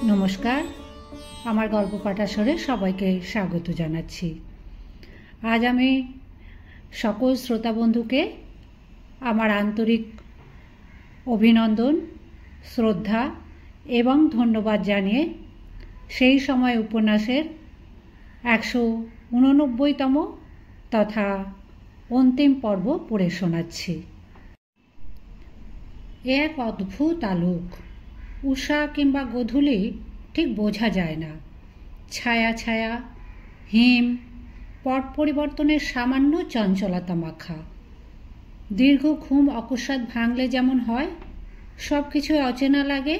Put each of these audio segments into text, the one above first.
নমস্কার, আমার গল্প পাঠাসরে সবাইকে স্বাগত জানাচ্ছি। আজ আমি সকল শ্রোতা বন্ধুকে আমার আন্তরিক অভিনন্দন, শ্রদ্ধা এবং ধন্যবাদ জানিয়ে সেই সময় উপন্যাসের 189তম তথা অন্তিম পর্ব পড়ে শোনাচ্ছি। এক অদ্ভুত আলোক, উষা কিংবা গোধূলি ঠিক বোঝা যায় না। ছায়া ছায়া, হিম, পট পরিবর্তনের সামান্য চঞ্চলতা মাখা। দীর্ঘ ঘুম অকস্মাৎ ভাঙলে যেমন হয়, সব কিছুই অচেনা লাগে।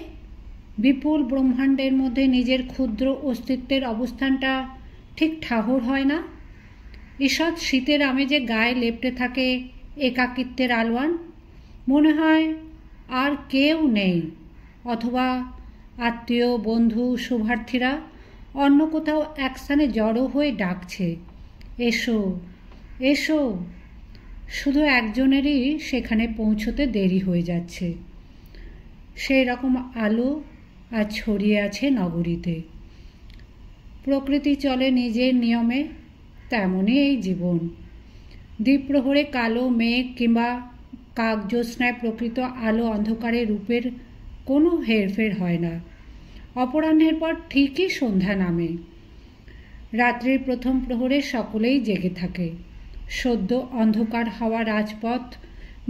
বিপুল ব্রহ্মাণ্ডের মধ্যে নিজের ক্ষুদ্র অস্তিত্বের অবস্থানটা ঠিক ঠাহর হয় না। ঈষৎ শীতের আমেজে গায়ে লেপ্টে থাকে একাকিত্বের আলোয়ান। মনে হয় আর কেউ নেই, অথবা আত্মীয়, বন্ধু, শুভার্থীরা অন্য কোথাও এক স্থানে জড়ো হয়ে ডাকছে, এসো এসো। শুধু একজনেরই সেখানে পৌঁছতে দেরি হয়ে যাচ্ছে। সেই রকম আলো আজ ছড়িয়ে আছে নগরীতে। প্রকৃতি চলে নিজের নিয়মে, তেমনই এই জীবন। দ্বীপ্রহরে কালো মেঘ কিংবা কাকজ্যোৎস্নায় প্রকৃত আলো অন্ধকারে রূপের কোনো হেরফের হয় না। অপরাহ্নের পর ঠিকই সন্ধ্যা নামে। রাত্রির প্রথম প্রহরে সকলেই জেগে থাকে। সদ্য অন্ধকার হওয়া রাজপথ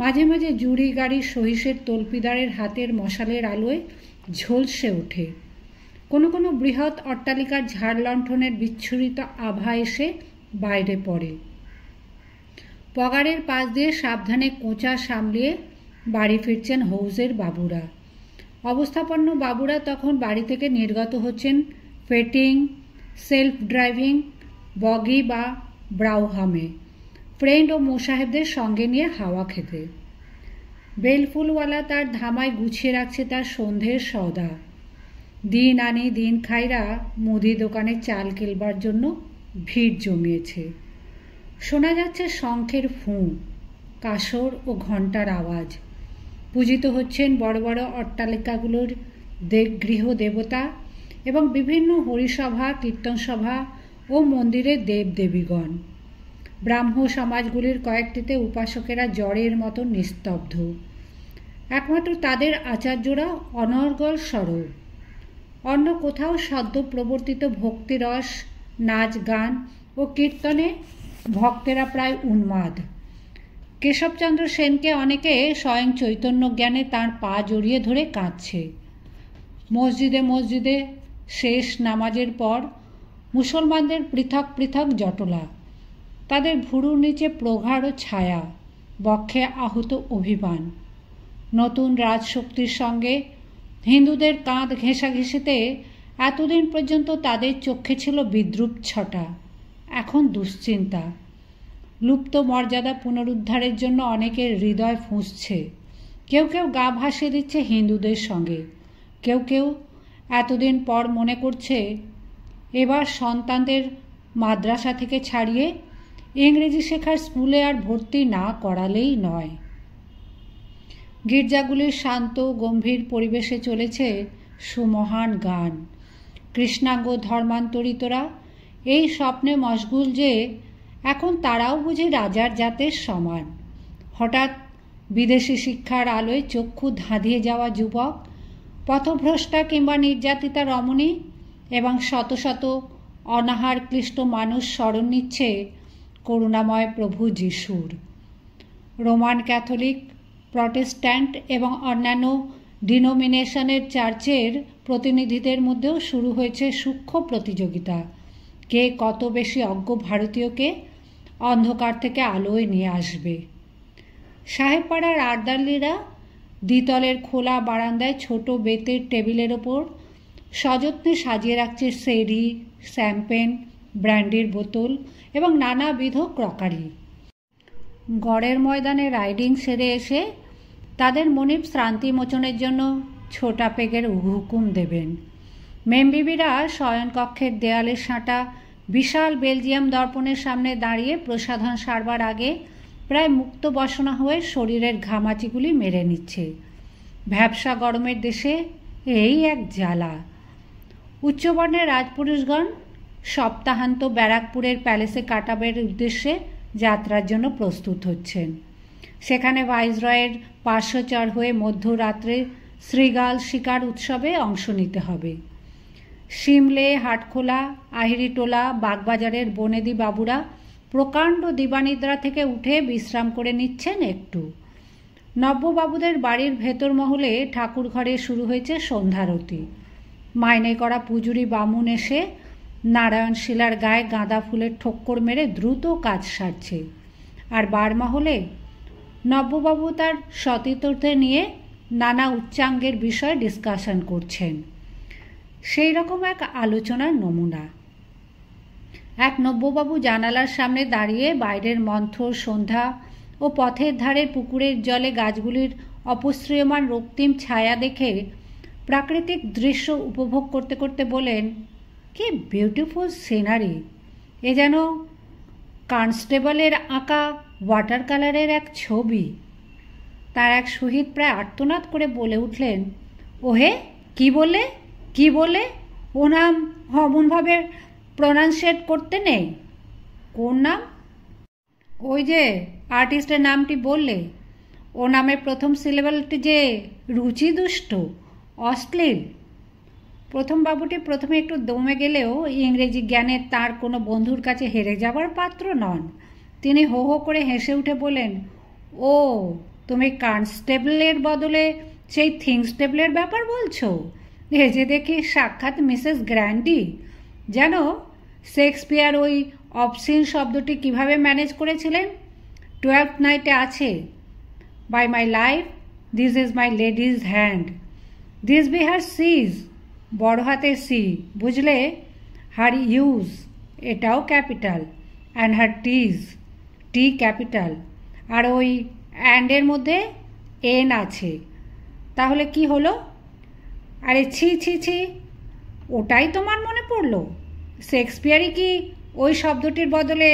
মাঝে মাঝে জুড়ি গাড়ির সহিসের তল্পিদারের হাতের মশালের আলোয় ঝলসে ওঠে। কোনো কোনো বৃহৎ অট্টালিকার ঝাড় লণ্ঠনের বিচ্ছুরিত আভা এসে বাইরে পড়ে। পগারের পাশ দিয়ে সাবধানে কোঁচা সামলিয়ে বাড়ি ফিরছেন হৌজের বাবুরা। অবস্থাপন্ন বাবুরা তখন বাড়ি থেকে নির্গত হচ্ছেন ফেটিং, সেলফ ড্রাইভিং বগি বা ব্রাউহামে, ফ্রেন্ড ও মোসাহেবদের সঙ্গে নিয়ে হাওয়া খেতে। বেলফুলওয়ালা তার ধামায় গুছিয়ে রাখছে তার সন্ধ্যের সওদা। দিন আনি দিন খাইরা মুদি দোকানে চাল কেলবার জন্য ভিড় জমিয়েছে। শোনা যাচ্ছে শঙ্খের ফুঁ, কাসর ও ঘণ্টার আওয়াজ। পূজিত হচ্ছেন বড় বড় অট্টালিকাগুলোর গৃহ দেবতা এবং বিভিন্ন হরিসভা, কীর্তনসভা ও মন্দিরের দেবদেবীগণ। ব্রাহ্ম সমাজগুলির কয়েকটিতে উপাসকেরা জ্বরের মতো নিস্তব্ধ। একমাত্র তাদের আচার্যরা অনর্গল সরব। অন্য কোথাও সদ্য প্রবর্তিত ভক্তিরস, নাচ গান ও কীর্তনে ভক্তেরা প্রায় উন্মাদ। কেশবচন্দ্র সেনকে অনেকে স্বয়ং চৈতন্য জ্ঞানে তাঁর পা জড়িয়ে ধরে কাঁদছে। মসজিদে মসজিদে শেষ নামাজের পর মুসলমানদের পৃথক পৃথক জটলা। তাদের ভুরুর নিচে প্রগাঢ় ছায়া, বক্ষে আহত অভিমান। নতুন রাজশক্তির সঙ্গে হিন্দুদের কাঁধ ঘেঁষাঘেঁষিতে এতদিন পর্যন্ত তাদের চোখে ছিল বিদ্রূপ ছটা, এখন দুশ্চিন্তা। লুপ্ত মর্যাদা পুনরুদ্ধারের জন্য অনেকের হৃদয় ফুঁসছে। কেউ কেউ গা ভাসিয়ে দিচ্ছে হিন্দুদের সঙ্গে। কেউ কেউ এতদিন পর মনে করছে এবার সন্তানদের মাদ্রাসা থেকে ছাড়িয়ে ইংরেজি শেখার স্কুলে আর ভর্তি না করালেই নয়। গির্জাগুলির শান্ত গম্ভীর পরিবেশে চলেছে সুমহান গান। কৃষ্ণাঙ্গ ধর্মান্তরিতরা এই স্বপ্নে মশগুল যে এখন তারাও বুঝি রাজার জাতের সমান। হঠাৎ বিদেশি শিক্ষার আলোয় চক্ষু ধাঁধিয়ে যাওয়া যুবক, পথভ্রষ্টা কিংবা নির্যাতিতা রমণী এবং শত শত অনাহার ক্লিষ্ট মানুষ স্মরণ নিচ্ছে করুণাময় প্রভু যিশুর। রোমান ক্যাথলিক, প্রটেস্ট্যান্ট এবং অন্যান্য ডিনোমিনেশনের চার্চের প্রতিনিধিদের মধ্যেও শুরু হয়েছে সূক্ষ্ম প্রতিযোগিতা। কে কত বেশি অজ্ঞ ভারতীয়কে অন্ধকার থেকে আলোয় নিয়ে আসবে। সাহেবপাড়ার আর্দালিরা দ্বিতলের খোলা বারান্দায় ছোট বেতের টেবিলের ওপর সযত্নে সাজিয়ে রাখছে সেরি, শ্যাম্পেন, ব্র্যান্ডির বোতল এবং নানাবিধ ক্রকারি। গড়ের ময়দানে রাইডিং সেরে এসে তাদের মনিব শ্রান্তি মোচনের জন্য ছোটা পেগের হুকুম দেবেন। মেমবিবিরা শয়নকক্ষের দেয়ালে সাঁটা বিশাল বেলজিয়াম দর্পণের সামনে দাঁড়িয়ে প্রসাধন সারবার আগে প্রায় মুক্ত বসনা হয়ে শরীরের ঘামাচিগুলি মেরে নিচ্ছে। ভ্যাবসা গরমের দেশে এই এক জ্বালা। উচ্চবর্ণের রাজপুরুষগণ সপ্তাহান্ত ব্যারাকপুরের প্যালেসে কাটাবের উদ্দেশ্যে যাত্রার জন্য প্রস্তুত হচ্ছেন। সেখানে ভাইসরয়ের পার্শ্বচর হয়ে মধ্যরাত্রে শ্রীগাল শিকার উৎসবে অংশ নিতে হবে। সিমলে, হাটখোলা, আহিরিটোলা, বাগবাজারের বনেদি বাবুরা প্রকাণ্ড দিবানিদ্রা থেকে উঠে বিশ্রাম করে নিচ্ছেন একটু। নব্যবাবুদের বাড়ির ভেতর মহলে ঠাকুর ঘরে শুরু হয়েছে সন্ধ্যারতি। মাইনে করা পুজুরি বামুন এসে নারায়ণ শিলার গায়ে গাঁদা ফুলের ঠক্কর মেরে দ্রুত কাজ সারছে। আর বারমহলে নব্যবাবু তার সতীর্থদের নিয়ে নানা উচ্চাঙ্গের বিষয় ডিসকাশন করছেন। সেই রকম এক আলোচনার নমুনা। এক নব্যবাবু জানালার সামনে দাঁড়িয়ে বাইরের মন্থর সন্ধ্যা ও পথের ধারে পুকুরের জলে গাছগুলির অপসৃয়মান রক্তিম ছায়া দেখে প্রাকৃতিক দৃশ্য উপভোগ করতে করতে বলেন, কি বিউটিফুল সিনারি! এ যেন কনস্টেবলের আঁকা ওয়াটার কালারের এক ছবি। তার এক শহীদ প্রায় আর্তনাদ করে বলে উঠলেন, ওহে, কি বলে কি বলে ও নাম অমনভাবে প্রনাউন্সিয়েট করতে নেই। কোন নাম? ওই যে আর্টিস্টের নামটি বললে, ও নামের প্রথম সিলেবলটি যে রুচি দুষ্ট, অশ্লীল। প্রথম বাবুটি প্রথমে একটু দমে গেলেও ইংরেজি জ্ঞানে তার কোনো বন্ধুর কাছে হেরে যাবার পাত্র নন। তিনি হো হো করে হেসে উঠে বলেন, ও, তুমি কনস্টেবলের বদলে সেই থিংস্টেবলের ব্যাপার বলছো? এ যে দেখি সাক্ষাৎ মিসেস গ্র্যান্ডি। জানো শেক্সপিয়ার ওই অবসিন শব্দটি কিভাবে ম্যানেজ করেছিলেন? 12th নাইটে আছে, by my life this is my lady's hand, this be her C's, বড় হাতের সি, বুঝলে? হার ইউজ, এটাও capital, and her T's, T capital, আর ওই অ্যান্ডের মধ্যে এন আছে। তাহলে কি হলো? আরে ছি ছি ছি, ওটাই তোমার মনে পড়লো? শেক্সপিয়ারই কি ওই শব্দটির বদলে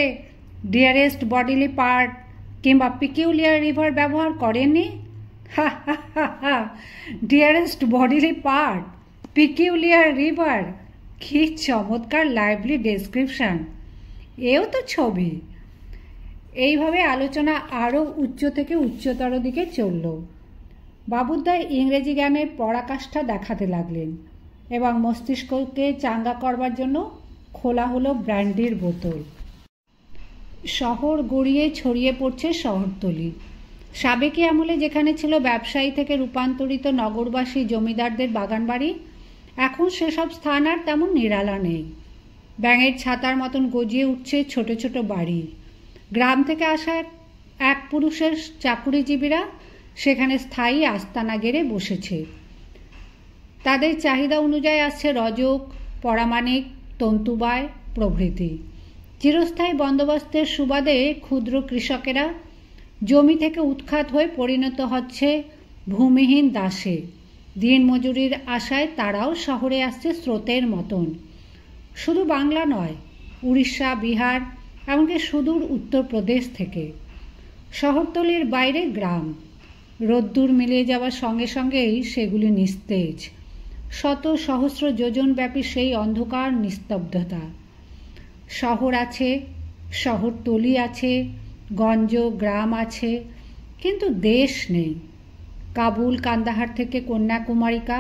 ডিয়ারেস্ট বডিলি পার্ট কিংবা পিকিউলিয়ার রিভার ব্যবহার করেননি? হা হা হা হা, dearest bodily part, peculiar river, কি চমৎকার লাইভলি ডেসক্রিপশন! এও তো ছবি। এইভাবে আলোচনা আরও উচ্চ থেকে উচ্চতর দিকে চলল। বাবুদ্দার ইংরেজি জ্ঞানের পরাকাষ্ঠা দেখাতে লাগলেন এবং মস্তিষ্ককে চাঙ্গা করবার জন্য খোলা হলো ব্র্যান্ডির বোতল। শহর গড়িয়ে ছড়িয়ে পড়ছে শহরতলি। সাবেকি আমলে যেখানে ছিল ব্যবসায়ী থেকে রূপান্তরিত নগরবাসী জমিদারদের বাগানবাড়ি, এখন সেসব স্থান আর তেমন নিরালা নেই। ব্যাঙের ছাতার মতন গজিয়ে উঠছে ছোট ছোট বাড়ি। গ্রাম থেকে আসা এক পুরুষের চাকুরিজীবীরা সেখানে স্থায়ী আস্তানা গেড়ে বসেছে। তাদের চাহিদা অনুযায়ী আসছে রজক, পরামানিক, তন্তুবায় প্রভৃতি। চিরস্থায়ী বন্দোবস্তের সুবাদে ক্ষুদ্র কৃষকেরা জমি থেকে উৎখাত হয়ে পরিণত হচ্ছে ভূমিহীন দাসে। দিন মজুরির আশায় তারাও শহরে আসছে স্রোতের মতন। শুধু বাংলা নয়, উড়িষ্যা, বিহার, এমনকি সুদূর উত্তরপ্রদেশ থেকে। শহরতলির বাইরে গ্রাম। রোদ্দুর মিলিয়ে যাওয়ার সঙ্গে সঙ্গেই সেগুলি নিস্তেজ। শত সহস্র যোজনব্যাপী সেই অন্ধকার নিস্তব্ধতা। শহর আছে, শহরতলি আছে, গঞ্জ গ্রাম আছে, কিন্তু দেশ নেই। কাবুল, কান্দাহার থেকে কন্যাকুমারিকা,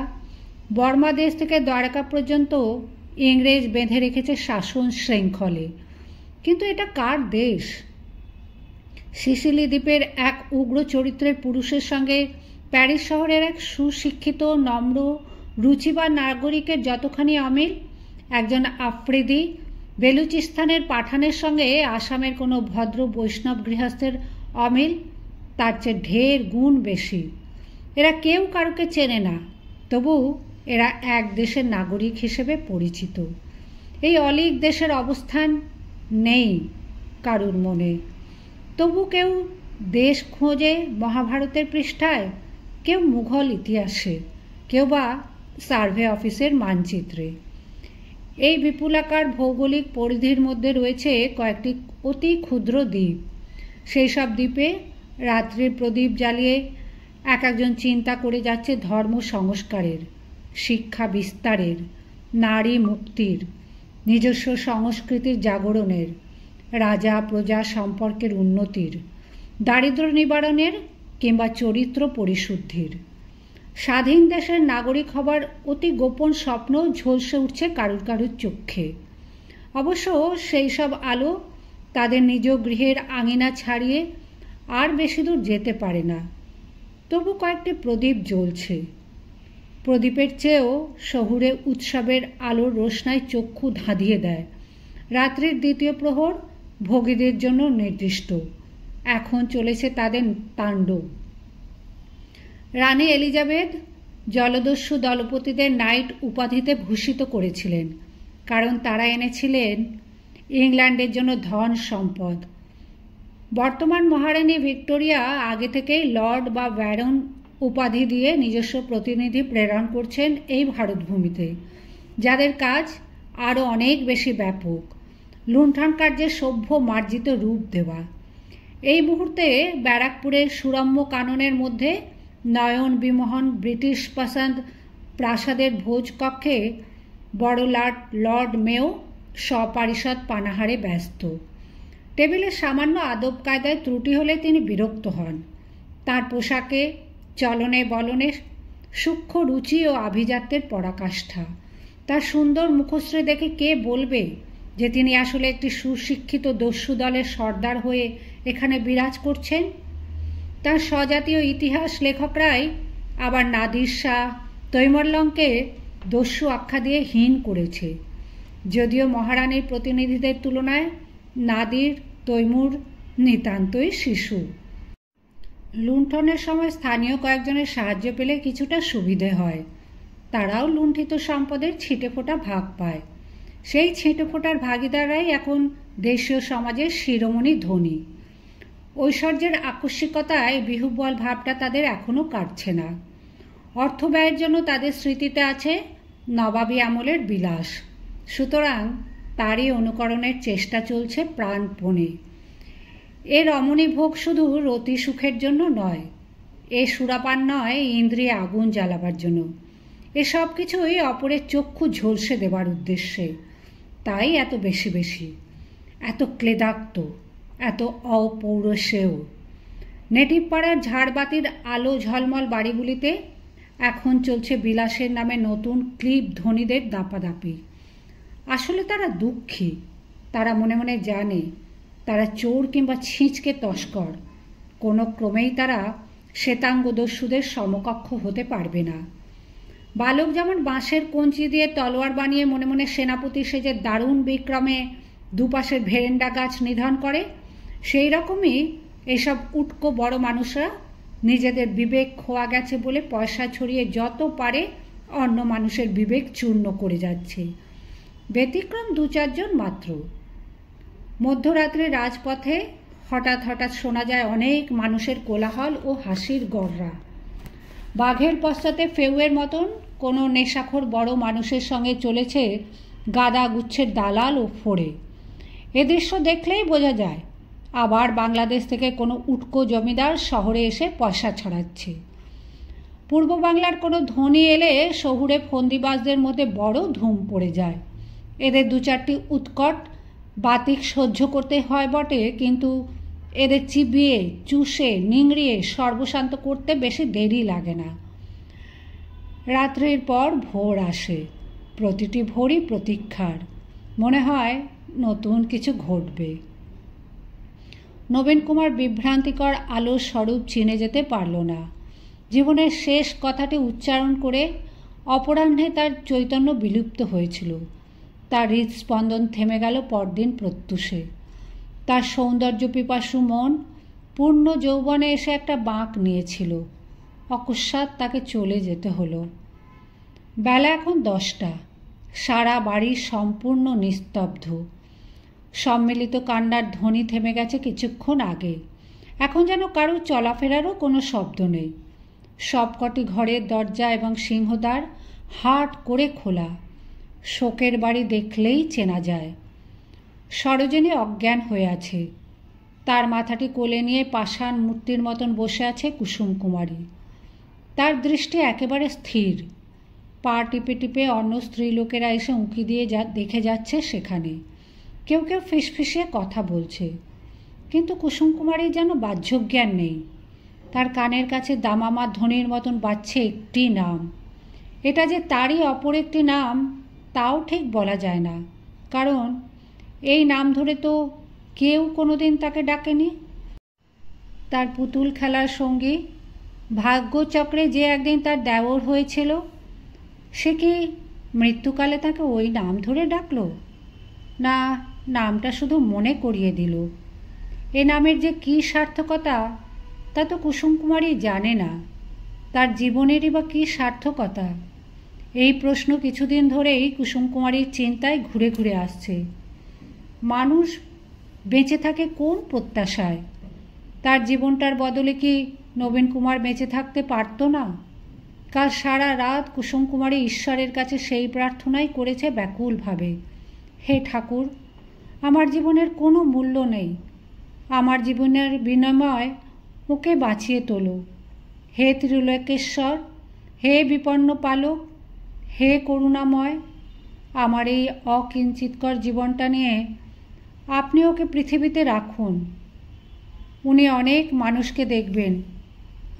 বর্মা দেশ থেকে দ্বারকা পর্যন্ত ইংরেজ বেঁধে রেখেছে শাসন শৃঙ্খলে, কিন্তু এটা কার দেশ? সিসিলি দ্বীপের এক উগ্র চরিত্রের পুরুষের সঙ্গে প্যারিস শহরের এক সুশিক্ষিত নম্র রুচিবান নাগরিকের যতখানি অমিল, একজন আফ্রিদি বেলুচিস্তানের পাঠানের সঙ্গে আসামের কোনো ভদ্র বৈষ্ণব গৃহস্থের অমিল তার চেয়ে ঢের গুণ বেশি। এরা কেউ কারোকে চেনে না, তবু এরা এক দেশের নাগরিক হিসেবে পরিচিত। এই অলীক দেশের অবস্থান নেই কারুর মনে, তবু কেউ দেশ খোঁজে মহাভারতের পৃষ্ঠায়, কেউ মুঘল ইতিহাসে, কেউ বা সার্ভে অফিসের মানচিত্রে। এই বিপুলাকার ভৌগোলিক পরিধির মধ্যে রয়েছে কয়েকটি অতি ক্ষুদ্র দ্বীপ। সেই সব দ্বীপে রাত্রির প্রদীপ জ্বালিয়ে এক একজন চিন্তা করে যাচ্ছে ধর্ম সংস্কারের, শিক্ষা বিস্তারের, নারী মুক্তির, নিজস্ব সংস্কৃতির জাগরণের, রাজা প্রজা সম্পর্কের উন্নতির, দারিদ্র্য নিবারণের কিংবা চরিত্র পরিশুদ্ধির। স্বাধীন দেশের নাগরিক হবার অতি গোপন স্বপ্ন ঝলসে উঠছে কারুর কারুর চক্ষে। অবশ্য সেই সব আলো তাদের নিজ গৃহের আঙিনা ছাড়িয়ে আর বেশি দূর যেতে পারে না। তবু কয়েকটি প্রদীপ জ্বলছে। প্রদীপের চেয়েও শহুরে উৎসবের আলোর রোশনায় চক্ষু ধাঁধিয়ে দেয়। রাত্রির দ্বিতীয় প্রহর ভোগীদের জন্য নির্দিষ্ট। এখন চলেছে তাদের তাণ্ডব। রানী এলিজাবেথ জলদস্যু দলপতিদের নাইট উপাধিতে ভূষিত করেছিলেন, কারণ তারা এনেছিলেন ইংল্যান্ডের জন্য ধন সম্পদ। বর্তমান মহারানী ভিক্টোরিয়া আগে থেকেই লর্ড বা ব্যারন উপাধি দিয়ে নিজস্ব প্রতিনিধি প্রেরণ করছেন এই ভারতভূমিতে, যাদের কাজ আরও অনেক বেশি ব্যাপক, লুণ্ঠন কার্যের সভ্য মার্জিত রূপ দেওয়া। এই মুহূর্তে ব্যারাকপুরের সুরম্য কাননের মধ্যে নয়ন বিমোহন ব্রিটিশ পছন্দ প্রাসাদের ভোজকক্ষে বড় লর্ড মেয় সপারিষদ পানাহারে ব্যস্ত। টেবিলে সামান্য আদব কায়দায় ত্রুটি হলে তিনি বিরক্ত হন। তার পোশাকে, চলনে বলনে সূক্ষ্ম রুচি ও আভিজাত্যের পরাকাষ্ঠা। তার সুন্দর মুখশ্রী দেখে কে বলবে যে তিনি আসলে একটি সুশিক্ষিত দস্যু দলের সর্দার হয়ে এখানে বিরাজ করছেন? তার স্বজাতীয় ইতিহাস লেখকরাই আবার নাদির শাহ, তৈমুরলংকে দস্যু আখ্যা দিয়ে হীন করেছে, যদিও মহারানীর প্রতিনিধিদের তুলনায় নাদির, তৈমুর নিতান্তই শিশু। লুণ্ঠনের সময় স্থানীয় কয়েকজনের সাহায্য পেলে কিছুটা সুবিধে হয়। তারাও লুণ্ঠিত সম্পদের ছিটেফোঁটা ভাগ পায়। সেই ছিটেফোঁটার ভাগিদাররাই এখন দেশীয় সমাজের শিরোমণি ধনী। ঐশ্বর্যের আকস্মিকতায় বিহুবল ভাবটা তাদের এখনও কাটছে না। অর্থ ব্যয়ের জন্য তাদের স্মৃতিতে আছে নবাবী আমলের বিলাস, সুতরাং তারই অনুকরণের চেষ্টা চলছে প্রাণপণে। এ রমণী ভোগ শুধু রতি সুখের জন্য নয়, এ সুরাপান নয় ইন্দ্রিয়ে আগুন জ্বালাবার জন্য। এসব কিছুই অপরের চক্ষু ঝলসে দেবার উদ্দেশ্যে। তাই এত বেশি বেশি, এত ক্লেদাক্ত, এত অপৌরসেয়। নেটিভ পাড়ার ঝাড়বাতির আলো ঝলমল বাড়িগুলিতে এখন চলছে বিলাসের নামে নতুন ক্লিপ ধনীদের দাপাদাপি। আসলে তারা দুঃখী। তারা মনে মনে জানে তারা চোর কিংবা ছিঁচকে তস্কর। কোনো ক্রমেই তারা শ্বেতাঙ্গ দস্যুদের সমকক্ষ হতে পারবে না। বালক যেমন বাঁশের কঞ্চি দিয়ে তলোয়ার বানিয়ে মনে মনে সেনাপতি সেজে দারুণ বিক্রমে দুপাশের ভেরেন্ডা গাছ নিধন করে, সেই রকমই এসব উটকো বড় মানুষরা নিজেদের বিবেক খোয়া গেছে বলে পয়সা ছড়িয়ে যত পারে অন্য মানুষের বিবেক চূর্ণ করে যাচ্ছে। ব্যতিক্রম দু চারজন মাত্র। মধ্যরাত্রে রাজপথে হঠাৎ হঠাৎ শোনা যায় অনেক মানুষের কোলাহল ও হাসির গররা। বাঘের পশ্চাতে ফেউয়ের মতন কোনো নেশাখোর বড় মানুষের সঙ্গে চলেছে গাদা গুচ্ছের দালাল ও ফোড়ে। এ দৃশ্য দেখলেই বোঝা যায় আবার বাংলাদেশ থেকে কোনো উটকো জমিদার শহরে এসে পয়সা ছড়াচ্ছে। পূর্ব বাংলার কোনো ধনী এলে শহুরে ফন্দিবাজদের মধ্যে বড় ধুম পড়ে যায়। এদের দু চারটি উৎকট বাতিক সহ্য করতে হয় বটে, কিন্তু এদের চিবিয়ে চুষে নিংড়িয়ে সর্বশান্ত করতে বেশি দেরি লাগে না। রাত্রির পর ভোর আসে। প্রতিটি ভোরই প্রতীক্ষার। মনে হয় নতুন কিছু ঘটবে। নবীন কুমার বিভ্রান্তিকর আলোর স্বরূপ চিনে যেতে পারল না। জীবনের শেষ কথাটি উচ্চারণ করে অপরাহ্নে তার চৈতন্য বিলুপ্ত হয়েছিল। তার হৃদস্পন্দন থেমে গেল পরদিন প্রত্যুষে। তার সৌন্দর্য পিপাসু মন পূর্ণ যৌবনে এসে একটা বাঁক নিয়েছিল। অকস্মাৎ তাকে চলে যেতে হলো। বেলা এখন 10টা। সারা বাড়ি সম্পূর্ণ নিস্তব্ধ। সম্মিলিত কান্নার ধ্বনি থেমে গেছে কিছুক্ষণ আগে। এখন যেন কারো চলাফেরারও কোনো শব্দ নেই। সবকটি ঘরের দরজা এবং সিংহদ্বার হাট করে খোলা। শোকের বাড়ি দেখলেই চেনা যায়। সরোজিনী অজ্ঞান হয়ে আছে। তার মাথাটি কোলে নিয়ে পাষাণ মূর্তির মতন বসে আছে কুসুম কুমারী। তার দৃষ্টি একেবারে স্থির। পা টিপে টিপে অন্য স্ত্রীলোকেরা এসে উঁকি দিয়ে দেখে যাচ্ছে সেখানে। কেউ কেউ ফিসফিসিয়ে কথা বলছে, কিন্তু কুসুম কুমারীর যেন বাহ্যজ্ঞান নেই। তার কানের কাছে দামামা ধ্বনির মতন বাজছে একটি নাম। এটা যে তারই অপর একটি নাম তাও ঠিক বলা যায় না, কারণ এই নাম ধরে তো কেউ কোনোদিন তাকে ডাকেনি। তার পুতুল খেলার সঙ্গী ভাগ্যচক্রে যে একদিন তার দেওর হয়েছিল, সে কি মৃত্যুকালে তাকে ওই নাম ধরে ডাকল? না, নামটা শুধু মনে করিয়ে দিল। এ নামের যে কী সার্থকতা তা তো কুসুম কুমারী জানে না। তার জীবনেরই বা কী সার্থকতা? এই প্রশ্ন কিছুদিন ধরেই কুসুম কুমারীর চিন্তায় ঘুরে ঘুরে আসছে। মানুষ বেঁচে থাকে কোন প্রত্যাশায়? তার জীবনটার বদলে কি নবীন কুমার বেঁচে থাকতে পারত না? কাল সারা রাত কুসুম কুমারী ঈশ্বরের কাছে সেই প্রার্থনাই করেছে ব্যাকুলভাবে, হে ঠাকুর, আমার জীবনের কোনো মূল্য নেই, আমার জীবনের বিনিময় ওকে বাঁচিয়ে তোলো। হে ত্রিলোকেশ্বর, হে বিপন্ন পালক, হে করুণাময়, আমার এই অকিঞ্চিৎকর জীবনটা নিয়ে আপনি ওকে পৃথিবীতে রাখুন। উনি অনেক মানুষকে দেখবেন,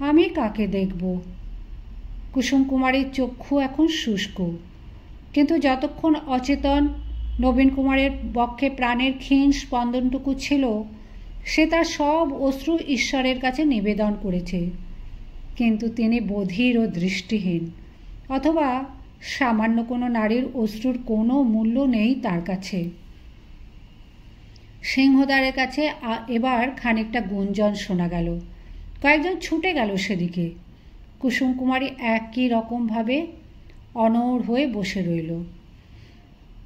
আমি কাকে দেখব? কুসুম কুমারীর চক্ষু এখন শুষ্ক, কিন্তু যতক্ষণ অচেতন নবীন কুমারের বক্ষে প্রাণের ক্ষীণ স্পন্দনটুকু ছিল, সে তার সব অশ্রু ঈশ্বরের কাছে নিবেদন করেছে। কিন্তু তিনি বধির ও দৃষ্টিহীন, অথবা সামান্য কোনো নারীর অশ্রুর কোনো মূল্য নেই তার কাছে। সিংহদ্বারের কাছে এবার খানিকটা গুঞ্জন শোনা গেল। কয়েকজন ছুটে গেল সেদিকে। কুসুম কুমারী একই রকমভাবে অনড় হয়ে বসে রইল।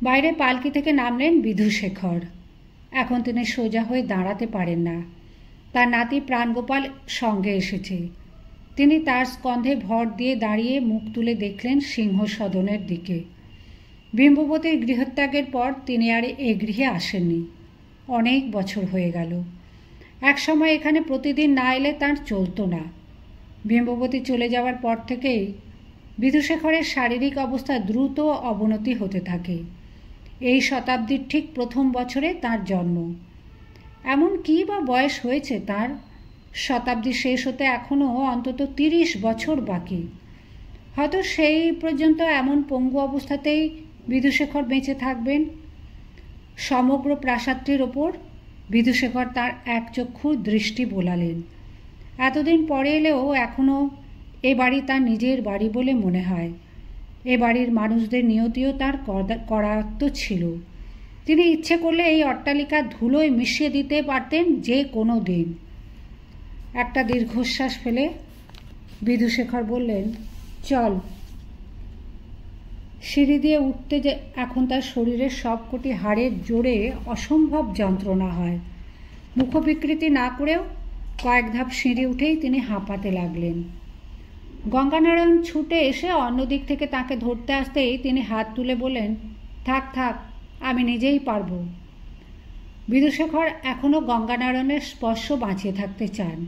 বাইরে পালকি থেকে নামলেন বিধুশেখর। এখন তিনি সোজা হয়ে দাঁড়াতে পারেন না। তার নাতি প্রাণগোপাল সঙ্গে এসেছে। তিনি তার স্কন্ধে ভর দিয়ে দাঁড়িয়ে মুখ তুলে দেখলেন সিংহসদনের দিকে। বিম্ববতীর গৃহত্যাগের পর তিনি আর এ গৃহে আসেননি। অনেক বছর হয়ে গেল। একসময় এখানে প্রতিদিন না এলে তার চলত না। বিম্ববতী চলে যাওয়ার পর থেকেই বিধুশেখরের শারীরিক অবস্থা দ্রুত অবনতি হতে থাকে। এই শতাব্দীর ঠিক প্রথম বছরে তার জন্ম। এমন কী বা বয়স হয়েছে তার? শতাব্দী শেষ হতে এখনও অন্তত 30 বছর বাকি। হয়তো সেই পর্যন্ত এমন পঙ্গু অবস্থাতেই বিধুশেখর বেঁচে থাকবেন। সমগ্র প্রাসাদটির ওপর বিধুশেখর তার একচক্ষু দৃষ্টি বোলালেন। এতদিন পরে এলেও এখনও এ বাড়ি তার নিজের বাড়ি বলে মনে হয়। এ বাড়ির মানুষদের নিয়তিও তার করায়ত্ত ছিল। তিনি ইচ্ছে করলে এই অট্টালিকার ধুলোয় মিশিয়ে দিতে পারতেন যে কোনো দিন। একটা দীর্ঘশ্বাস ফেলে বিধুশেখর বললেন, চল। সিঁড়ি দিয়ে উঠতে যে এখন তার শরীরের সবকটি হাড়ের জোরে অসম্ভব যন্ত্রণা হয়। মুখবিকৃতি না করেও কয়েক ধাপ সিঁড়ি উঠেই তিনি হাঁপাতে লাগলেন। গঙ্গানারায়ণ ছুটে এসে অন্য দিক থেকে তাকে ধরতে আসতেই তিনি হাত তুলে বললেন, থাক থাক, আমি নিজেই পারব। বিধুশেখর এখনও গঙ্গানারায়ণের স্পর্শ বাঁচিয়ে থাকতে চান।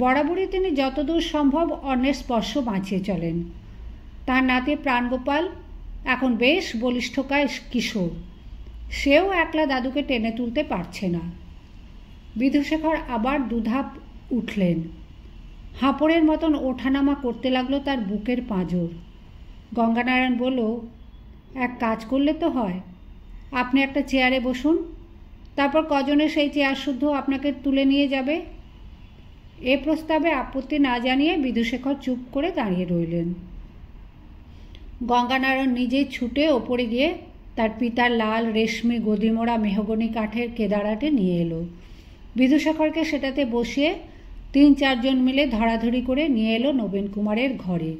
বরাবরই তিনি যতদূর সম্ভব অন্যের স্পর্শ বাঁচিয়ে চলেন। তার নাতি প্রাণগোপাল এখন বেশ বলিষ্ঠকায় কিশোর। সেও একলা দাদুকে টেনে তুলতে পারছে না। বিধুশেখর আবার দুধাপ উঠলেন। হাঁপড়ের মতন ওঠানামা করতে লাগলো তার বুকের পাঁজর। গঙ্গানারায়ণ বলল, এক কাজ করলে তো হয়, আপনি একটা চেয়ারে বসুন, তারপর কজনে সেই চেয়ার শুদ্ধ আপনাকে তুলে নিয়ে যাবে। এ প্রস্তাবে আপত্তি না জানিয়ে বিধুশেখর চুপ করে দাঁড়িয়ে রইলেন। গঙ্গানারায়ণ নিজে ছুটে ওপরে গিয়ে তার পিতার লাল রেশমি গদিমোড়া মেহগনি কাঠের কেদারাটে নিয়ে এলো। বিধুশেখরকে সেটাতে বসিয়ে 3-4 জন মিলে ধরাধরি করে নিয়ে এলো নবীন কুমারের ঘরে।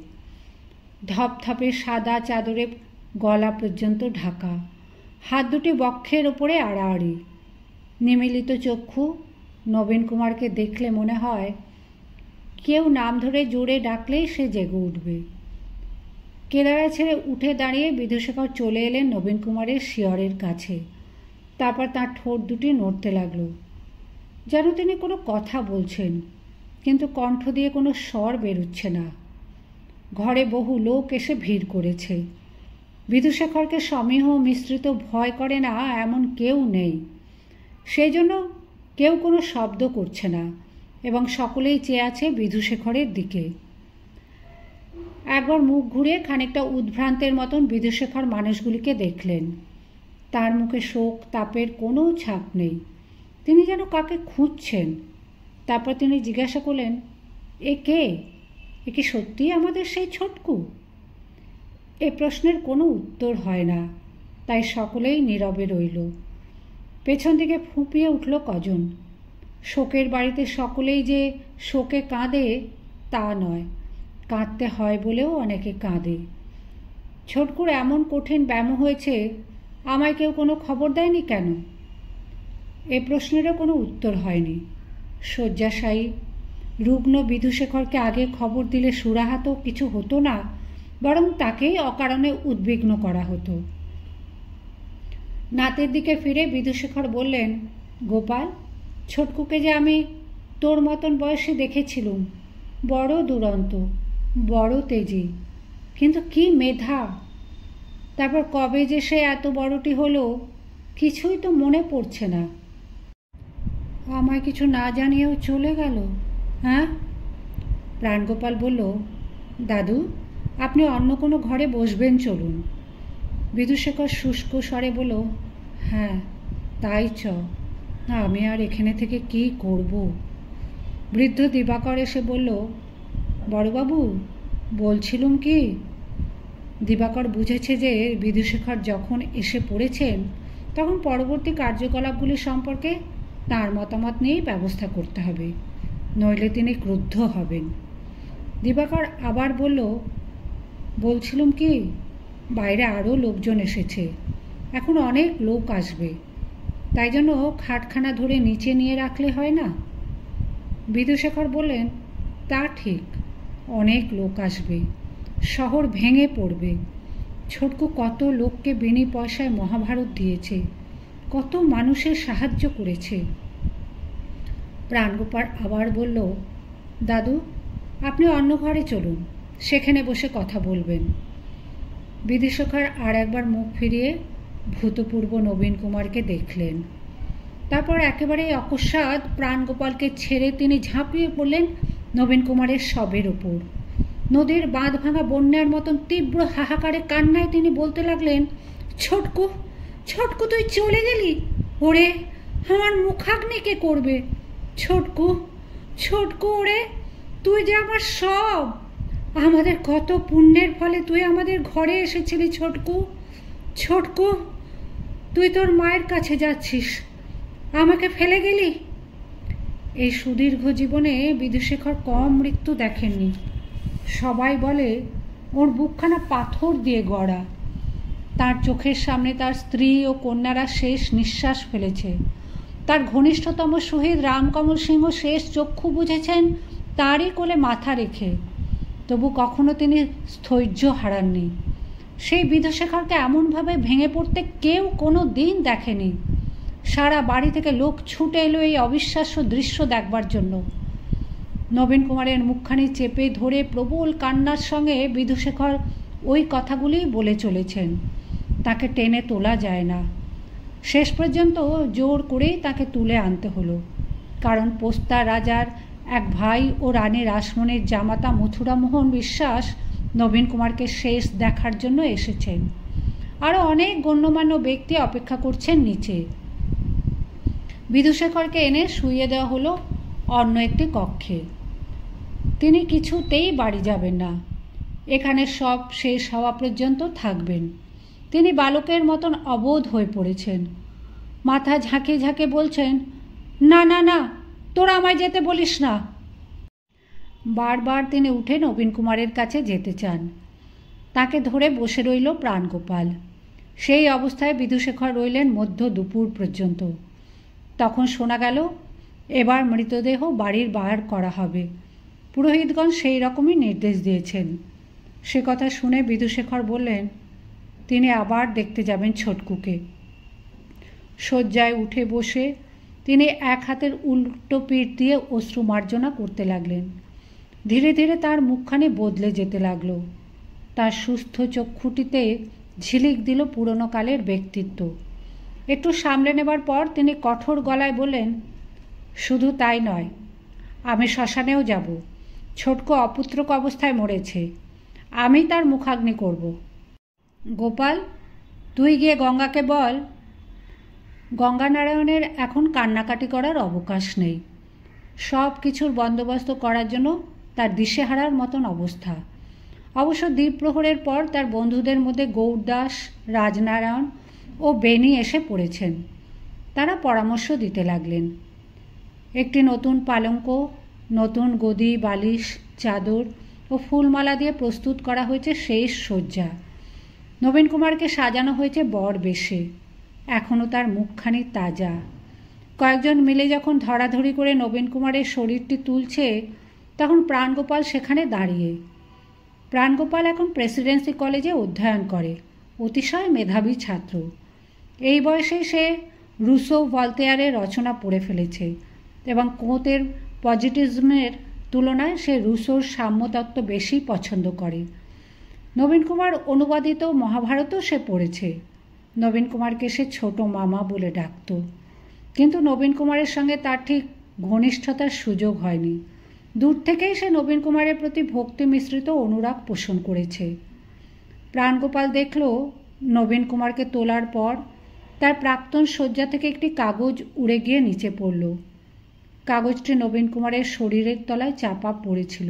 ধপধপে সাদা চাদরে গলা পর্যন্ত ঢাকা, হাত দুটি বক্ষের ওপরে আড়াআড়ি। নিমিলিত চক্ষু। নবীন কুমারকে দেখলে মনে হয় কেউ নাম ধরে জোরে ডাকলেই সে জেগে উঠবে। কেদারা ছেড়ে উঠে দাঁড়িয়ে বিধুশেখর চলে এলেন নবীন কুমারের শিয়রের কাছে। তারপর তার ঠোঁট দুটি নড়তে লাগলো, যেন তিনি কোনো কথা বলছেন, কিন্তু কণ্ঠ দিয়ে কোনো স্বর বেরোচ্ছে না। ঘরে বহু লোক এসে ভিড় করেছে। বিধুশেখরকে সমীহ মিশ্রিত ভয় করে না এমন কেউ নেই। সেই জন্য কেউ কোনো শব্দ করছে না এবং সকলেই চেয়ে আছে বিধুশেখরের দিকে। একবার মুখ ঘুরে খানিকটা উদ্ভ্রান্তের মতন বিধুশেখর মানুষগুলিকে দেখলেন। তার মুখে শোক তাপের কোনো ছাপ নেই। তিনি যেন কাকে খুঁজছেন। তারপর তিনি জিজ্ঞাসা করলেন, এ কে? এ কি সত্যিই আমাদের সেই ছোটকু? এ প্রশ্নের কোনো উত্তর হয় না, তাই সকলেই নীরবে রইল। পেছন দিকে ফুঁপিয়ে উঠল কজন। শোকের বাড়িতে সকলেই যে শোকে কাঁদে তা নয়, কাঁদতে হয় বলেও অনেকে কাঁদে। ছোটকুর এমন কঠিন ব্যামো হয়েছে, আমায় কেউ কোনো খবর দেয়নি কেন? এ প্রশ্নেরও কোনো উত্তর হয়নি। শয্যাশায়ী রুগ্ন বিধুশেখরকে আগে খবর দিলে সুরাহাত কিছু হতো না, বরং তাকেই অকারণে উদ্বিগ্ন করা হতো। নাতের দিকে ফিরে বিধুশেখর বললেন, গোপাল, ছোটকুকে যে আমি তোর মতন বয়সে দেখেছিলুম, বড় দুরন্ত, বড় তেজি, কিন্তু কি মেধা! তারপর কবে যে সে এত বড়টি হলো কিছুই তো মনে পড়ছে না। আমায় কিছু না জানিয়েও চলে গেল। হ্যাঁ? প্রাণগোপাল বলল, দাদু, আপনি অন্য কোনো ঘরে বসবেন, চলুন। বিধুশেখর শুষ্ক স্বরে বলল, হ্যাঁ তাই চ, আমি আর এখানে থেকে কি করব? বৃদ্ধ দিবাকর এসে বলল, বড়বাবু, বলছিলুম কি? দিবাকর বুঝেছে যে বিধুশেখর যখন এসে পড়েছেন তখন পরবর্তী কার্যকলাপগুলি সম্পর্কে তাঁর মতামত নিয়েই ব্যবস্থা করতে হবে, নইলে তিনি ক্রুদ্ধ হবেন। দিবাকর আবার বলল, বলছিলুম কি, বাইরে আরও লোকজন এসেছে, এখন অনেক লোক আসবে, তাই জন্য খাটখানা ধরে নিচে নিয়ে রাখলে হয় না? বিধুশেখর বললেন, তা ঠিক, অনেক লোক আসবে, শহর ভেঙে পড়বে। ছোটকু কত লোককে বিনি পয়সায় মহাভারত দিয়েছে, কত মানুষের সাহায্য করেছে। প্রাণগোপাল আবার বলল, দাদু, আপনি অন্য ঘরে চলুন, সেখানে বসে কথা বলবেন। বিধুশেখর আর একবার মুখ ফিরিয়ে ভূতপূর্ব নবীন কুমারকে দেখলেন। তারপর একেবারেই অকস্মাৎ প্রাণগোপালকে ছেড়ে তিনি ঝাঁপিয়ে পড়লেন নবীন কুমারের শবের ওপর। নদীর বাঁধ ভাঙা বন্যার মতন তীব্র হাহাকারে কান্নায় তিনি বলতে লাগলেন, ছোটকু, ছোটকু, তুই চলে গেলি? ওরে, আমার মুখাগ্নি কে করবে? ছোটকু, ছোটকু, ওরে, তুই যে আমার সব, আমাদের কত পুণ্যের ফলে তুই আমাদের ঘরে এসেছিলি। ছোটকু, ছোটকু, তুই তোর মায়ের কাছে যাচ্ছিস, আমাকে ফেলে গেলি। এই সুদীর্ঘ জীবনে বিধুশেখর কম মৃত্যু দেখেননি। সবাই বলে ওর বুকখানা পাথর দিয়ে গড়া। তার চোখের সামনে তার স্ত্রী ও কন্যারা শেষ নিঃশ্বাস ফেলেছে। তার ঘনিষ্ঠতম শহীদ রামকমল সিংহ শেষ চক্ষু বুঝেছেন তারই কোলে মাথা রেখে, তবু কখনো তিনি স্থৈর্য হারাননি। সেই বিধুশেখরকে এমনভাবে ভেঙে পড়তে কেউ কোনো দিন দেখেনি। সারা বাড়ি থেকে লোক ছুটে এলো এই অবিশ্বাস্য দৃশ্য দেখবার জন্য। নবীন কুমারের মুখখানি চেপে ধরে প্রবল কান্নার সঙ্গে বিধুশেখর ওই কথাগুলিই বলে চলেছেন। তাকে টেনে তোলা যায় না। শেষ পর্যন্ত জোর করেই তাকে তুলে আনতে হলো, কারণ পোস্তা রাজার এক ভাই ও রানী রাসমণির জামাতা মথুরামোহন বিশ্বাস নবীন কুমারকে শেষ দেখার জন্য এসেছেন। আরও অনেক গণ্যমান্য ব্যক্তি অপেক্ষা করছেন নিচে। বিধুশেখরকে এনে শুইয়ে দেওয়া হলো অন্য একটি কক্ষে। তিনি কিছুতেই বাড়ি যাবেন না, এখানে সব শেষ হওয়া পর্যন্ত থাকবেন। তিনি বালকের মতন অবোধ হয়ে পড়েছেন। মাথা ঝাঁকে ঝাঁকে বলছেন, না না না, তোরা আমায় যেতে বলিস না। বারবার তিনি উঠে নবীন কুমারের কাছে যেতে চান। তাকে ধরে বসে রইল প্রাণগোপাল। সেই অবস্থায় বিধুশেখর রইলেন মধ্য দুপুর পর্যন্ত। তখন শোনা গেল এবার মৃতদেহ বাড়ির বার করা হবে। পুরোহিতগণ সেই রকমই নির্দেশ দিয়েছেন। সে কথা শুনে বিধুশেখর বললেন, তিনি আবার দেখতে যাবেন ছোটকুকে। শয্যায় উঠে বসে তিনি এক হাতের উল্টো পিঠ দিয়ে অশ্রু মার্জনা করতে লাগলেন। ধীরে ধীরে তার মুখখানি বদলে যেতে লাগলো। তার সুস্থ চক্ষুটিতে ঝিলিক দিল পুরনো কালের ব্যক্তিত্ব। একটু সামলে নেবার পর তিনি কঠোর গলায় বললেন, শুধু তাই নয়, আমি শ্মশানেও যাব। ছোটকো অপুত্রক অবস্থায় মরেছে, আমি তার মুখাগ্নি করব। গোপাল, তুই গিয়ে গঙ্গাকে বল, গঙ্গানারায়ণের এখন কান্নাকাটি করার অবকাশ নেই। সব কিছুর বন্দোবস্ত করার জন্য তার দিশেহারার মতন অবস্থা। অবশ্য দ্বীপ্রহরের পর তার বন্ধুদের মধ্যে গৌরদাস, রাজনারায়ণ ও বেনি এসে পড়েছেন। তারা পরামর্শ দিতে লাগলেন। একটি নতুন পালঙ্ক, নতুন গদি, বালিশ, চাদর ও ফুলমালা দিয়ে প্রস্তুত করা হয়েছে শেষ শয্যা। নবীন কুমারকে সাজানো হয়েছে বর বেশে। এখনও তার মুখখানি তাজা। কয়েকজন মিলে যখন ধরাধরি করে নবীন কুমারের শরীরটি তুলছে, তখন প্রাণগোপাল সেখানে দাঁড়িয়ে। প্রাণগোপাল এখন প্রেসিডেন্সি কলেজে অধ্যয়ন করে, অতিশয় মেধাবী ছাত্র। এই বয়সে সে রুসো, ভলতেয়ারের রচনা পড়ে ফেলেছে এবং কোঁতের পজিটিভিজমের তুলনায় সে রুসোর সাম্যতত্ত্ব বেশি পছন্দ করে। নবীন কুমার অনুবাদিত মহাভারতও সে পড়েছে। নবীন কুমারকে সে ছোট মামা বলে ডাকত, কিন্তু নবীন কুমারের সঙ্গে তার ঠিক ঘনিষ্ঠতার সুযোগ হয়নি। দূর থেকেই সে নবীন কুমারের প্রতি ভক্তি মিশ্রিত অনুরাগ পোষণ করেছে। প্রাণগোপাল দেখল নবীন কুমারকে তোলার পর তার প্রাক্তন শয্যা থেকে একটি কাগজ উড়ে গিয়ে নিচে পড়ল। কাগজটি নবীন কুমারের শরীরের তলায় চাপা পড়েছিল।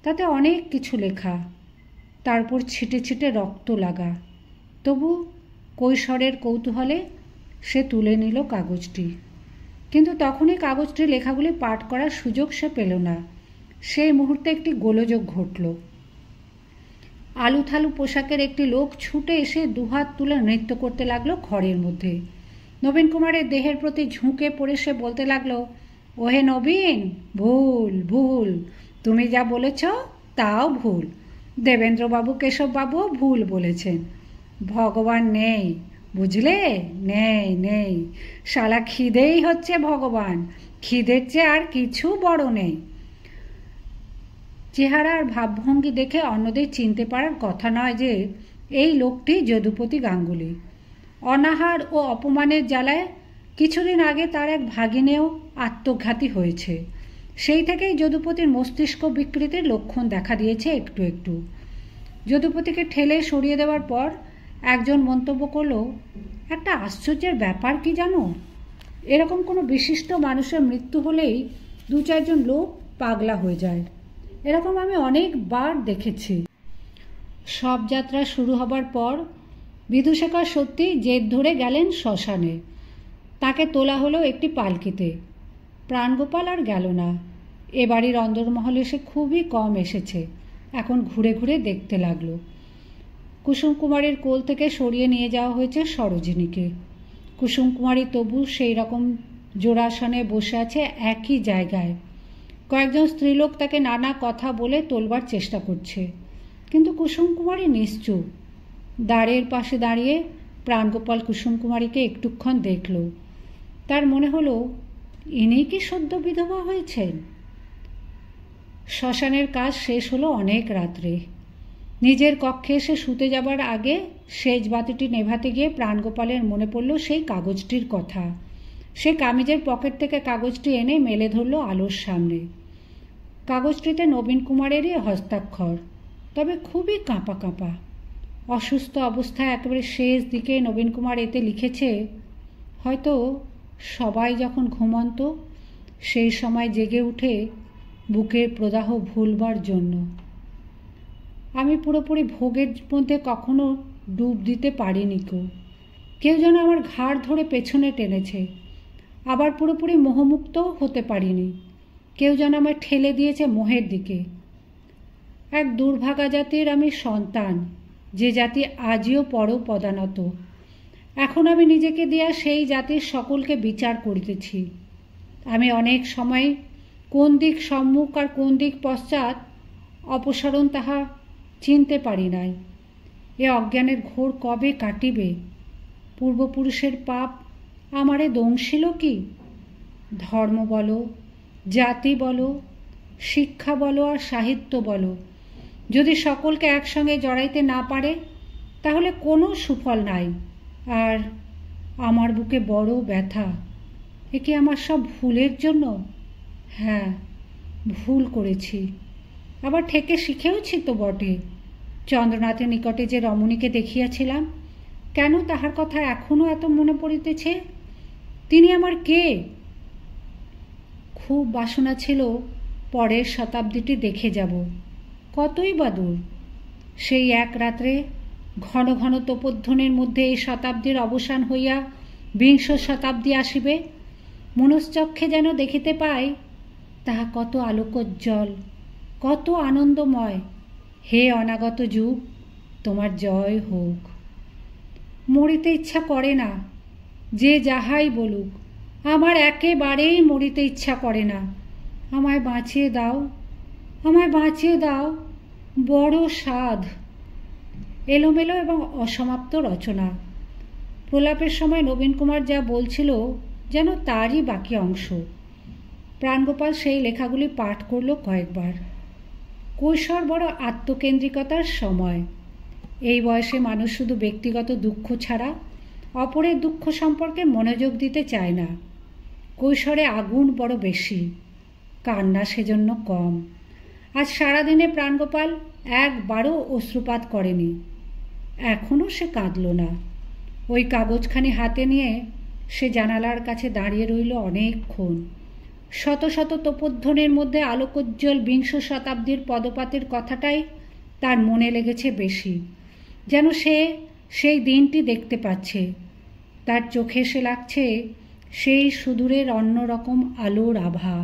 তাতে অনেক কিছু লেখা, তারপর ছিটে ছিটে রক্ত লাগা। তবু কৈশোরের কৌতূহলে সে তুলে নিল কাগজটি, কিন্তু তখনই কাগজটির লেখাগুলি পাঠ করার সুযোগ সে পেল না। সেই মুহূর্তে একটি গোলযোগ ঘটল। আলুথালু পোশাকের একটি লোক ছুটে এসে দুহাত তুলে নৃত্য করতে লাগলো ঘরের মধ্যে। নবীন কুমারের দেহের প্রতি ঝুঁকে পড়ে সে বলতে লাগলো, ওহে নবীন, ভুল ভুল, তুমি যা বলেছ তাও ভুল। দেবেন্দ্রবাবু, কেশববাবুও ভুল বলেছেন। ভগবান নেই, বুঝলে, নেই নেই। শালা খিদেই হচ্ছে ভগবান, খিদের চেয়ে আর কিছু বড় নেই। চেহারা আর ভাবভঙ্গি দেখে অন্যদের চিনতে পারার কথা নয় যে এই লোকটি যদুপতি গাঙ্গুলি। অনাহার ও অপমানের জ্বালায় কিছুদিন আগে তার এক ভাগিনেও আত্মঘাতী হয়েছে। সেই থেকেই যদুপতির মস্তিষ্ক বিকৃতির লক্ষণ দেখা দিয়েছে একটু একটু। যদুপতিকে ঠেলে সরিয়ে দেওয়ার পর একজন মন্তব্য করল, একটা আশ্চর্যের ব্যাপার কি জানো, এরকম কোনো বিশিষ্ট মানুষের মৃত্যু হলেই 2-4 লোক পাগলা হয়ে যায়। এরকম আমি অনেকবার দেখেছি। সব যাত্রা শুরু হবার পর বিধুশেখর সত্যি জেদ ধরে গেলেন শ্মশানে। তাকে তোলা হলো একটি পালকিতে। প্রাণগোপাল আর গেল না। এ বাড়ির অন্দরমহলে সে খুবই কম এসেছে। এখন ঘুরে ঘুরে দেখতে লাগলো। কুসুম কুমারীর কোল থেকে সরিয়ে নিয়ে যাওয়া হয়েছে সরোজিনীকে। কুসুম কুমারী তবু সেই রকম জোড়াসনে বসে আছে একই জায়গায়। কয়েকজন স্ত্রীলোক তাকে নানা কথা বলে তোলবার চেষ্টা করছে, কিন্তু কুসুম কুমারী নিশ্চুপ। দ্বারের পাশে দাঁড়িয়ে প্রাণগোপাল কুসুম কুমারীকে একটুক্ষণ দেখল। তার মনে হলো, ইনি কি সদ্য বিধবা হয়েছেন? শ্মশানের কাজ শেষ হলো অনেক রাত্রে। নিজের কক্ষে এসে শুতে যাবার আগে সেজ বাতিটি নেভাতে গিয়ে প্রাণগোপালের মনে পড়ল সেই কাগজটির কথা। সে কামিজের পকেট থেকে কাগজটি এনে মেলে ধরল আলোর সামনে। কাগজটিতে নবীন কুমারেরই হস্তাক্ষর, তবে খুবই কাঁপা কাঁপা। অসুস্থ অবস্থায় একেবারে শেষ দিকে নবীন কুমার এতে লিখেছে, হয়তো সবাই যখন ঘুমন্ত সেই সময় জেগে উঠে বুকের প্রদাহ ভুলবার জন্য। আমি পুরোপুরি ভোগের মধ্যে কখনো ডুব দিতে পারিনি। কেউ যেন আমার ঘাড় ধরে পেছনে টেনেছে। আবার পুরোপুরি মোহমুক্তও হতে পারিনি। কেউ যেন আমায় ঠেলে দিয়েছে মোহের দিকে। এক দুর্ভাগা জাতির আমি সন্তান, যে জাতি আজও পরপদানত। এখন আমি নিজেকে দিয়া সেই জাতির সকলকে বিচার করিতেছি। আমি অনেক সময় কোন দিক সম্মুখ আর কোন দিক পশ্চাৎ অপসরণ তাহা চিনতে পারি নাই। এ অজ্ঞানের ঘোর কবে কাটিবে? পূর্বপুরুষের পাপ আমারে দংশিল কি? ধর্ম বলো, জাতি বলো, শিক্ষা বলো আর সাহিত্য বলো, যদি সকলকে একসঙ্গে জড়াইতে না পারে তাহলে কোনো সুফল নাই। আর আমার বুকে বড় ব্যথা। এ কি আমার সব ভুলের জন্য? হ্যাঁ, ভুল করেছি, আবার ঠেকে শিখেওছি তো বটে। চন্দ্রনাথের নিকটে যে রমণীকে দেখিয়াছিলাম, কেন তাহার কথা এখনও এত মনে পড়িতেছে? তিনি আমার কে? খুব বাসনা ছিল পরের শতাব্দীটি দেখে যাব, কতই বা দূর। সেই এক রাত্রে ঘন ঘন তোপধ্বনির মধ্যে এই শতাব্দীর অবসান হইয়া বিংশ শতাব্দী আসিবে। মনশ্চক্ষে যেন দেখিতে পাই তাহা কত আলোকোজ্জ্বল, কত আনন্দময়। হে অনাগত যুগ, তোমার জয় হোক। মরিতে ইচ্ছা করে না, যে যাহাই বলুক, আমার একেবারেই মরিতে ইচ্ছা করে না। আমায় বাঁচিয়ে দাও, আমায় বাঁচিয়ে দাও, বড় সাধ। এলোমেলো এবং অসমাপ্ত রচনা। প্রলাপের সময় নবীন কুমার যা বলছিল যেন তারই বাকি অংশ। প্রাণগোপাল সেই লেখাগুলি পাঠ করল কয়েকবার। কৈশোর বড় আত্মকেন্দ্রিকতার সময়। এই বয়সে মানুষ শুধু ব্যক্তিগত দুঃখ ছাড়া অপরের দুঃখ সম্পর্কে মনোযোগ দিতে চায় না। কৈশোরে আগুন বড় বেশি, কান্না সেজন্য কম। আজ সারাদিনে প্রাণগোপাল একবারও অশ্রুপাত করেনি। এখনও সে কাঁদল না। ওই কাগজখানি হাতে নিয়ে সে জানালার কাছে দাঁড়িয়ে রইল অনেকক্ষণ। শত শত তোপধ্বনির মধ্যে আলোকোজ্জ্বল বিংশ শতাব্দীর পদপাতের কথাটাই তার মনে লেগেছে বেশি। যেন সে সেই দিনটি দেখতে পাচ্ছে। তার চোখে এসে লাগছে সেই সুদূরের অন্যরকম আলোর আভা।